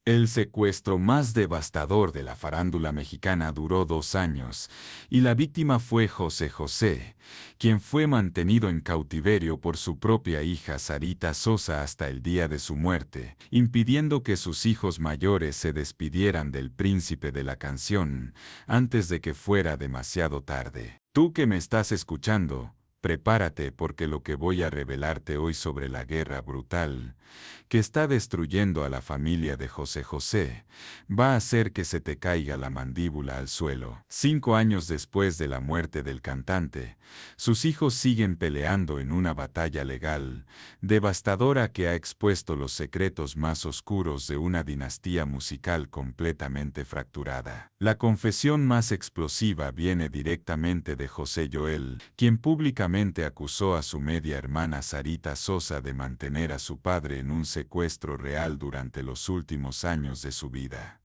El secuestro más devastador de la farándula mexicana duró 2 años, y la víctima fue José José, quien fue mantenido en cautiverio por su propia hija Sarita Sosa hasta el día de su muerte, impidiendo que sus hijos mayores se despidieran del príncipe de la canción antes de que fuera demasiado tarde. Tú que me estás escuchando, prepárate porque lo que voy a revelarte hoy sobre la guerra brutal que está destruyendo a la familia de José José, va a hacer que se te caiga la mandíbula al suelo. 5 años después de la muerte del cantante, sus hijos siguen peleando en una batalla legal, devastadora que ha expuesto los secretos más oscuros de una dinastía musical completamente fracturada. La confesión más explosiva viene directamente de José Joel, quien públicamente acusó a su media hermana Sarita Sosa de mantener a su padre en un secuestro real durante los últimos años de su vida.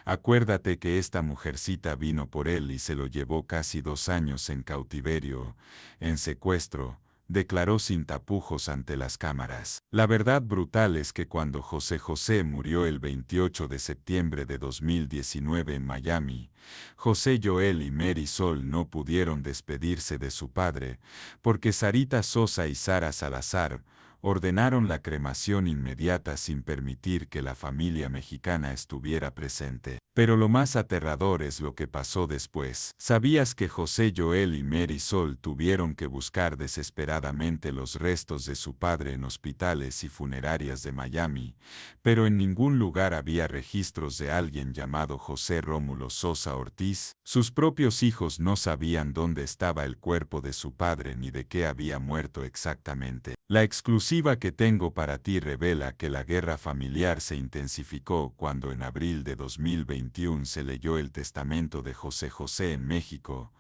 Acuérdate que esta mujercita vino por él y se lo llevó casi 2 años en cautiverio, en secuestro, declaró sin tapujos ante las cámaras. La verdad brutal es que cuando José José murió el 28 de septiembre de 2019 en Miami, José Joel y Mary Sol no pudieron despedirse de su padre, porque Sarita Sosa y Sara Salazar ordenaron la cremación inmediata sin permitir que la familia mexicana estuviera presente. Pero lo más aterrador es lo que pasó después. ¿Sabías que José Joel y Mary Sol tuvieron que buscar desesperadamente los restos de su padre en hospitales y funerarias de Miami, pero en ningún lugar había registros de alguien llamado José Rómulo Sosa Ortiz? Sus propios hijos no sabían dónde estaba el cuerpo de su padre ni de qué había muerto exactamente. La exclusiva que tengo para ti revela que la guerra familiar se intensificó cuando en abril de 2021 se leyó el testamento de José José en México,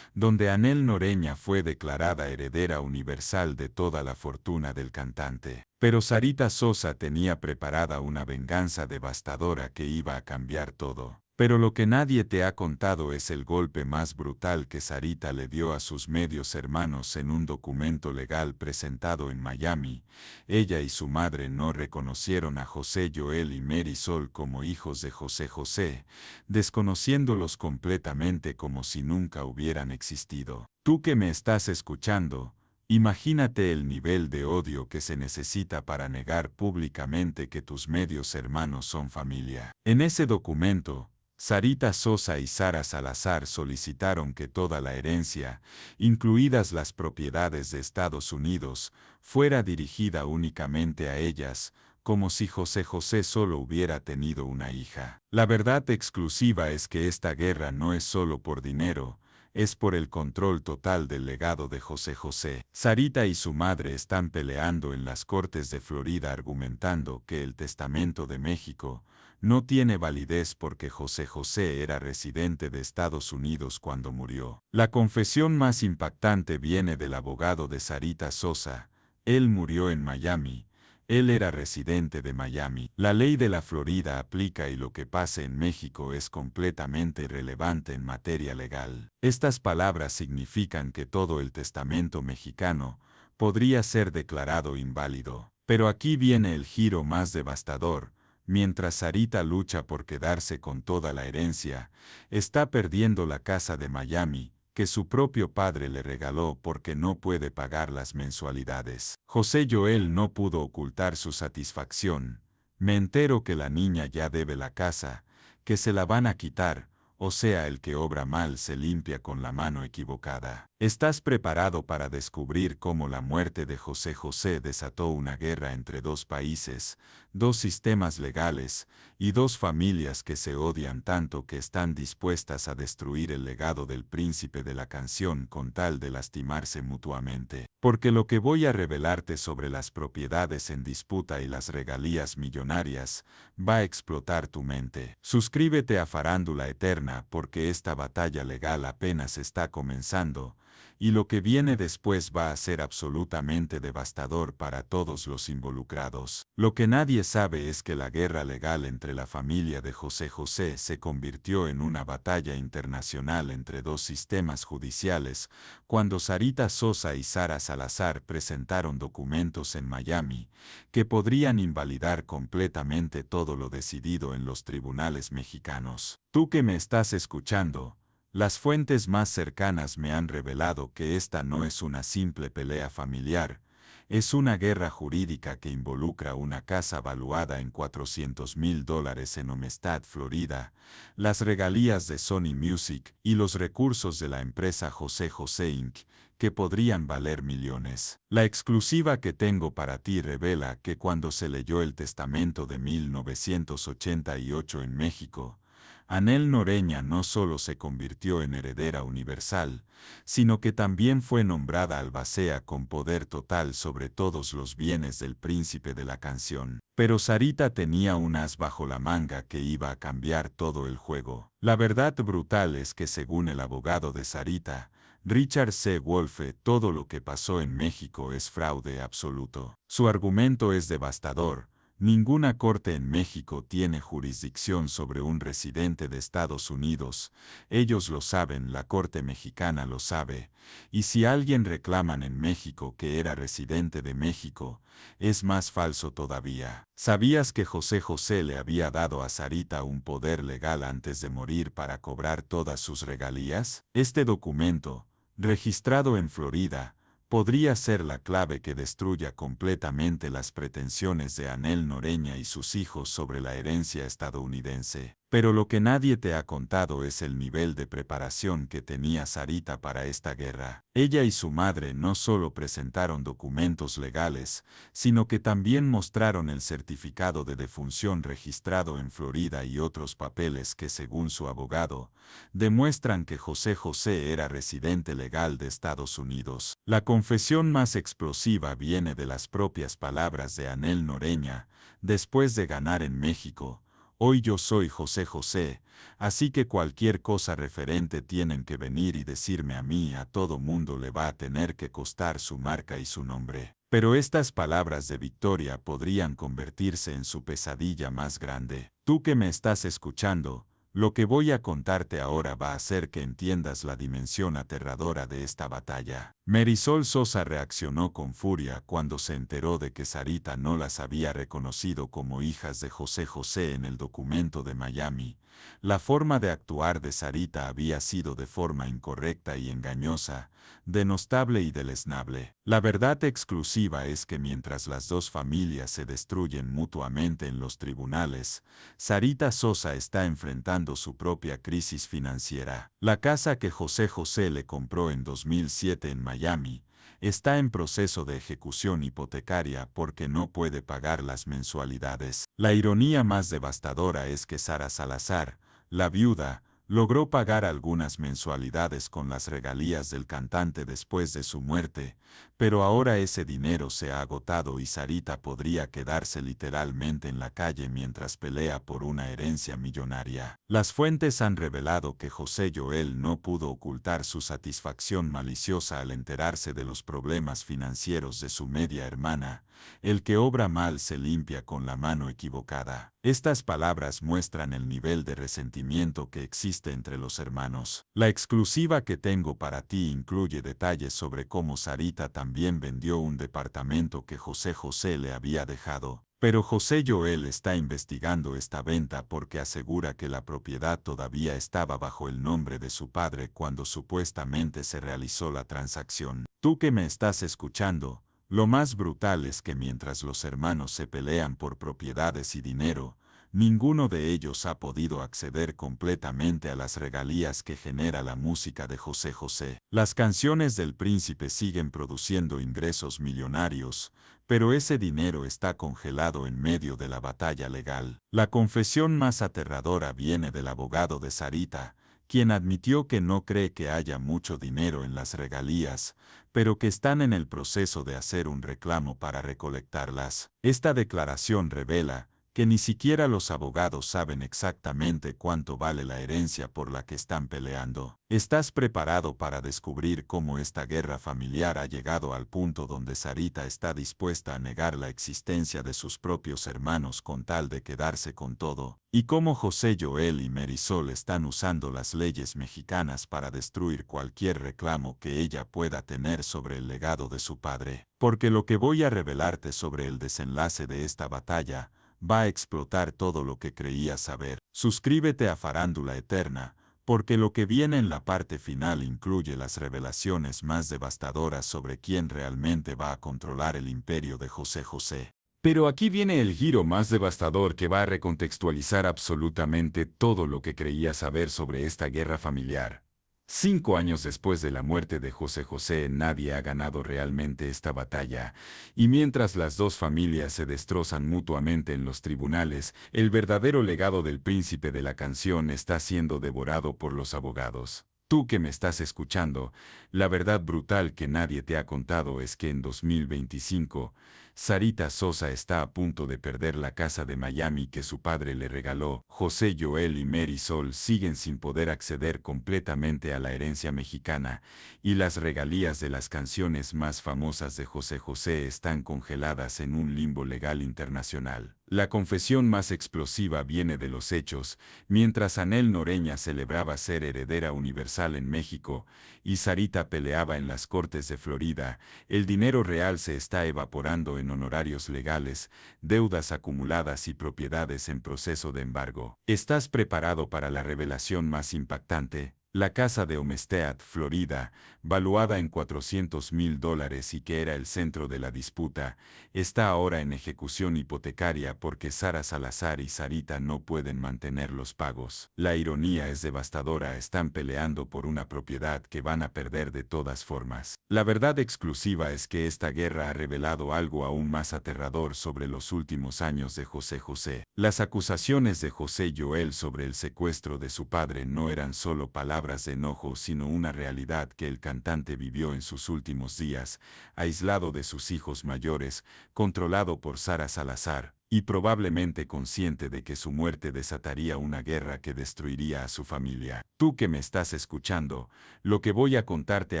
donde Anel Noreña fue declarada heredera universal de toda la fortuna del cantante. Pero Sarita Sosa tenía preparada una venganza devastadora que iba a cambiar todo. Pero lo que nadie te ha contado es el golpe más brutal que Sarita le dio a sus medios hermanos en un documento legal presentado en Miami. Ella y su madre no reconocieron a José Joel y Mary Sol como hijos de José José, desconociéndolos completamente como si nunca hubieran existido. Tú que me estás escuchando, imagínate el nivel de odio que se necesita para negar públicamente que tus medios hermanos son familia. En ese documento, Sarita Sosa y Sara Salazar solicitaron que toda la herencia, incluidas las propiedades de Estados Unidos, fuera dirigida únicamente a ellas, como si José José solo hubiera tenido una hija. La verdad exclusiva es que esta guerra no es solo por dinero, es por el control total del legado de José José. Sarita y su madre están peleando en las Cortes de Florida argumentando que el Testamento de México no tiene validez porque José José era residente de Estados Unidos cuando murió. La confesión más impactante viene del abogado de Sarita Sosa. Él murió en Miami. Él era residente de Miami. La ley de la Florida aplica y lo que pase en México es completamente irrelevante en materia legal. Estas palabras significan que todo el testamento mexicano podría ser declarado inválido. Pero aquí viene el giro más devastador. Mientras Sarita lucha por quedarse con toda la herencia, está perdiendo la casa de Miami, que su propio padre le regaló porque no puede pagar las mensualidades. José Joel no pudo ocultar su satisfacción. Me entero que la niña ya debe la casa, que se la van a quitar, o sea, el que obra mal se limpia con la mano equivocada. ¿Estás preparado para descubrir cómo la muerte de José José desató una guerra entre dos países, dos sistemas legales y dos familias que se odian tanto que están dispuestas a destruir el legado del príncipe de la canción con tal de lastimarse mutuamente? Porque lo que voy a revelarte sobre las propiedades en disputa y las regalías millonarias va a explotar tu mente. Suscríbete a Farándula Eterna porque esta batalla legal apenas está comenzando y lo que viene después va a ser absolutamente devastador para todos los involucrados. Lo que nadie sabe es que la guerra legal entre la familia de José José se convirtió en una batalla internacional entre dos sistemas judiciales cuando Sarita Sosa y Sara Salazar presentaron documentos en Miami que podrían invalidar completamente todo lo decidido en los tribunales mexicanos. Tú que me estás escuchando, las fuentes más cercanas me han revelado que esta no es una simple pelea familiar, es una guerra jurídica que involucra una casa valuada en $400,000 en Homestead, Florida, las regalías de Sony Music y los recursos de la empresa José José Inc., que podrían valer millones. La exclusiva que tengo para ti revela que cuando se leyó el testamento de 1988 en México, Anhel Noreña no solo se convirtió en heredera universal, sino que también fue nombrada albacea con poder total sobre todos los bienes del príncipe de la canción. Pero Sarita tenía un as bajo la manga que iba a cambiar todo el juego. La verdad brutal es que según el abogado de Sarita, Richard C. Wolfe, todo lo que pasó en México es fraude absoluto. Su argumento es devastador. Ninguna corte en México tiene jurisdicción sobre un residente de Estados Unidos. Ellos lo saben, la corte mexicana lo sabe. Y si alguien reclaman en México que era residente de México, es más falso todavía. ¿Sabías que José José le había dado a Sarita un poder legal antes de morir para cobrar todas sus regalías? Este documento, registrado en Florida, podría ser la clave que destruya completamente las pretensiones de Anhel Noreña y sus hijos sobre la herencia estadounidense. Pero lo que nadie te ha contado es el nivel de preparación que tenía Sarita para esta guerra. Ella y su madre no solo presentaron documentos legales, sino que también mostraron el certificado de defunción registrado en Florida y otros papeles que, según su abogado, demuestran que José José era residente legal de Estados Unidos. La confesión más explosiva viene de las propias palabras de Anhel Noreña, después de ganar en México. Hoy yo soy José José, así que cualquier cosa referente tienen que venir y decirme a mí, a todo mundo le va a tener que costar su marca y su nombre. Pero estas palabras de victoria podrían convertirse en su pesadilla más grande. Tú que me estás escuchando, lo que voy a contarte ahora va a hacer que entiendas la dimensión aterradora de esta batalla. Marisol Sosa reaccionó con furia cuando se enteró de que Sarita no las había reconocido como hijas de José José en el documento de Miami. La forma de actuar de Sarita había sido de forma incorrecta y engañosa, denostable y deleznable. La verdad exclusiva es que mientras las dos familias se destruyen mutuamente en los tribunales, Sarita Sosa está enfrentando su propia crisis financiera. La casa que José José le compró en 2007 en Miami está en proceso de ejecución hipotecaria porque no puede pagar las mensualidades. La ironía más devastadora es que Sara Salazar, la viuda, logró pagar algunas mensualidades con las regalías del cantante después de su muerte, pero ahora ese dinero se ha agotado y Sarita podría quedarse literalmente en la calle mientras pelea por una herencia millonaria. Las fuentes han revelado que José Joel no pudo ocultar su satisfacción maliciosa al enterarse de los problemas financieros de su media hermana. El que obra mal se limpia con la mano equivocada. Estas palabras muestran el nivel de resentimiento que existe entre los hermanos. La exclusiva que tengo para ti incluye detalles sobre cómo Sarita también vendió un departamento que José José le había dejado. Pero José Joel está investigando esta venta porque asegura que la propiedad todavía estaba bajo el nombre de su padre cuando supuestamente se realizó la transacción. Tú que me estás escuchando, lo más brutal es que mientras los hermanos se pelean por propiedades y dinero, ninguno de ellos ha podido acceder completamente a las regalías que genera la música de José José. Las canciones del príncipe siguen produciendo ingresos millonarios, pero ese dinero está congelado en medio de la batalla legal. La confesión más aterradora viene del abogado de Sarita, quien admitió que no cree que haya mucho dinero en las regalías, pero que están en el proceso de hacer un reclamo para recolectarlas. Esta declaración revela que ni siquiera los abogados saben exactamente cuánto vale la herencia por la que están peleando. ¿Estás preparado para descubrir cómo esta guerra familiar ha llegado al punto donde Sarita está dispuesta a negar la existencia de sus propios hermanos con tal de quedarse con todo? ¿Y cómo José Joel y Marisol están usando las leyes mexicanas para destruir cualquier reclamo que ella pueda tener sobre el legado de su padre? Porque lo que voy a revelarte sobre el desenlace de esta batalla va a explotar todo lo que creías saber. Suscríbete a Farándula Eterna, porque lo que viene en la parte final incluye las revelaciones más devastadoras sobre quién realmente va a controlar el imperio de José José. Pero aquí viene el giro más devastador que va a recontextualizar absolutamente todo lo que creías saber sobre esta guerra familiar. 5 años después de la muerte de José José, nadie ha ganado realmente esta batalla, y mientras las dos familias se destrozan mutuamente en los tribunales, el verdadero legado del príncipe de la canción está siendo devorado por los abogados. Tú que me estás escuchando, la verdad brutal que nadie te ha contado es que en 2025, Sarita Sosa está a punto de perder la casa de Miami que su padre le regaló. José Joel y Marisol siguen sin poder acceder completamente a la herencia mexicana, y las regalías de las canciones más famosas de José José están congeladas en un limbo legal internacional. La confesión más explosiva viene de los hechos, mientras Anel Noreña celebraba ser heredera universal en México y Sarita peleaba en las cortes de Florida, el dinero real se está evaporando en honorarios legales, deudas acumuladas y propiedades en proceso de embargo. ¿Estás preparado para la revelación más impactante? La casa de Homestead, Florida, valuada en $400,000 y que era el centro de la disputa, está ahora en ejecución hipotecaria porque Sara Salazar y Sarita no pueden mantener los pagos. La ironía es devastadora, están peleando por una propiedad que van a perder de todas formas. La verdad exclusiva es que esta guerra ha revelado algo aún más aterrador sobre los últimos años de José José. Las acusaciones de José Joel sobre el secuestro de su padre no eran solo palabras de enojo, sino una realidad que el cantante vivió en sus últimos días, aislado de sus hijos mayores, controlado por Sara Salazar, y probablemente consciente de que su muerte desataría una guerra que destruiría a su familia. Tú que me estás escuchando, lo que voy a contarte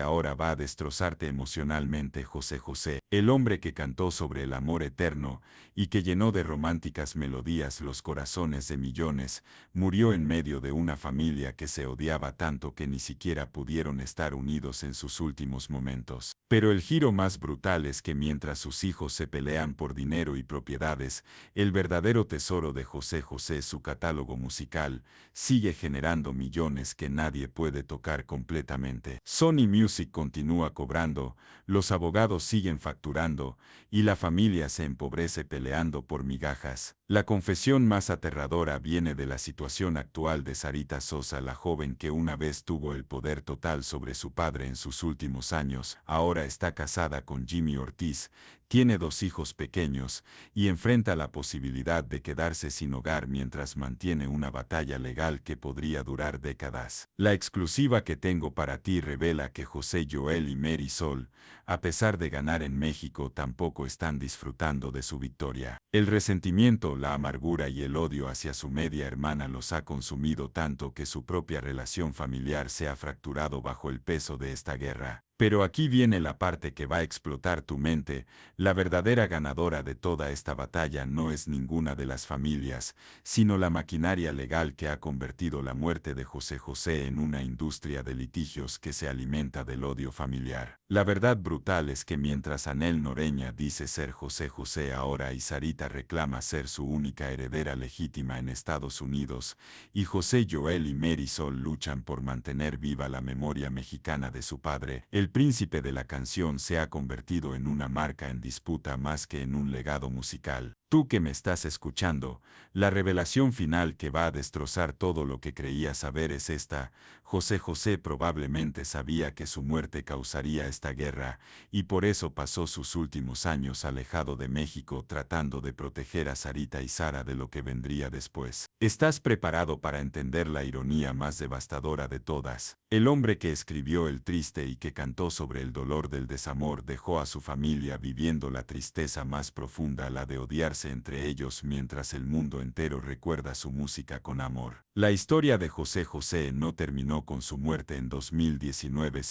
ahora va a destrozarte emocionalmente. José José, el hombre que cantó sobre el amor eterno y que llenó de románticas melodías los corazones de millones, murió en medio de una familia que se odiaba tanto que ni siquiera pudieron estar unidos en sus últimos momentos. Pero el giro más brutal es que mientras sus hijos se pelean por dinero y propiedades, el verdadero tesoro de José José, su catálogo musical, sigue generando millones que nadie puede tocar completamente. Sony Music continúa cobrando, los abogados siguen facturando, y la familia se empobrece peleando por migajas. La confesión más aterradora viene de la situación actual de Sarita Sosa, la joven que una vez tuvo el poder total sobre su padre en sus últimos años. Ahora está casada con Jimmy Ortiz, tiene 2 hijos pequeños y enfrenta la posibilidad de quedarse sin hogar mientras mantiene una batalla legal que podría durar décadas. La exclusiva que tengo para ti revela que José Joel y Marisol, a pesar de ganar en México, tampoco están disfrutando de su victoria. El resentimiento, la amargura y el odio hacia su media hermana los ha consumido tanto que su propia relación familiar se ha fracturado bajo el peso de esta guerra. Pero aquí viene la parte que va a explotar tu mente. La verdadera ganadora de toda esta batalla no es ninguna de las familias, sino la maquinaria legal que ha convertido la muerte de José José en una industria de litigios que se alimenta del odio familiar. La verdad brutal es que mientras Anel Noreña dice ser José José ahora y Sarita reclama ser su única heredera legítima en Estados Unidos, y José Joel y Marisol luchan por mantener viva la memoria mexicana de su padre, el príncipe de la canción se ha convertido en una marca en disputa más que en un legado musical. Tú que me estás escuchando, la revelación final que va a destrozar todo lo que creías saber es esta: José José probablemente sabía que su muerte causaría esta guerra, y por eso pasó sus últimos años alejado de México tratando de proteger a Sarita y Sara de lo que vendría después. ¿Estás preparado para entender la ironía más devastadora de todas? El hombre que escribió el triste y que cantó cantó sobre el dolor del desamor, dejó a su familia viviendo la tristeza más profunda, la de odiarse entre ellos, mientras el mundo entero recuerda su música con amor. La historia de José José no terminó con su muerte en 2019.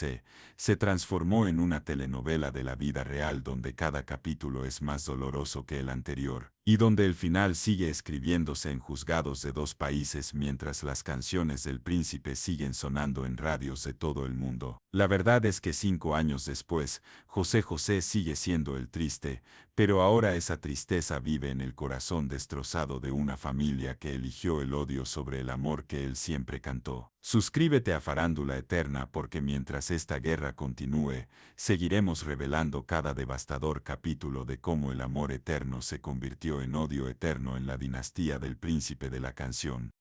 Se transformó en una telenovela de la vida real donde cada capítulo es más doloroso que el anterior, y donde el final sigue escribiéndose en juzgados de dos países mientras las canciones del príncipe siguen sonando en radios de todo el mundo. La verdad es que 5 años después, José José sigue siendo el triste, pero ahora esa tristeza vive en el corazón destrozado de una familia que eligió el odio sobre el amor que él siempre cantó. Suscríbete a Farándula Eterna porque mientras esta guerra continúe, seguiremos revelando cada devastador capítulo de cómo el amor eterno se convirtió en odio eterno en la dinastía del príncipe de la canción.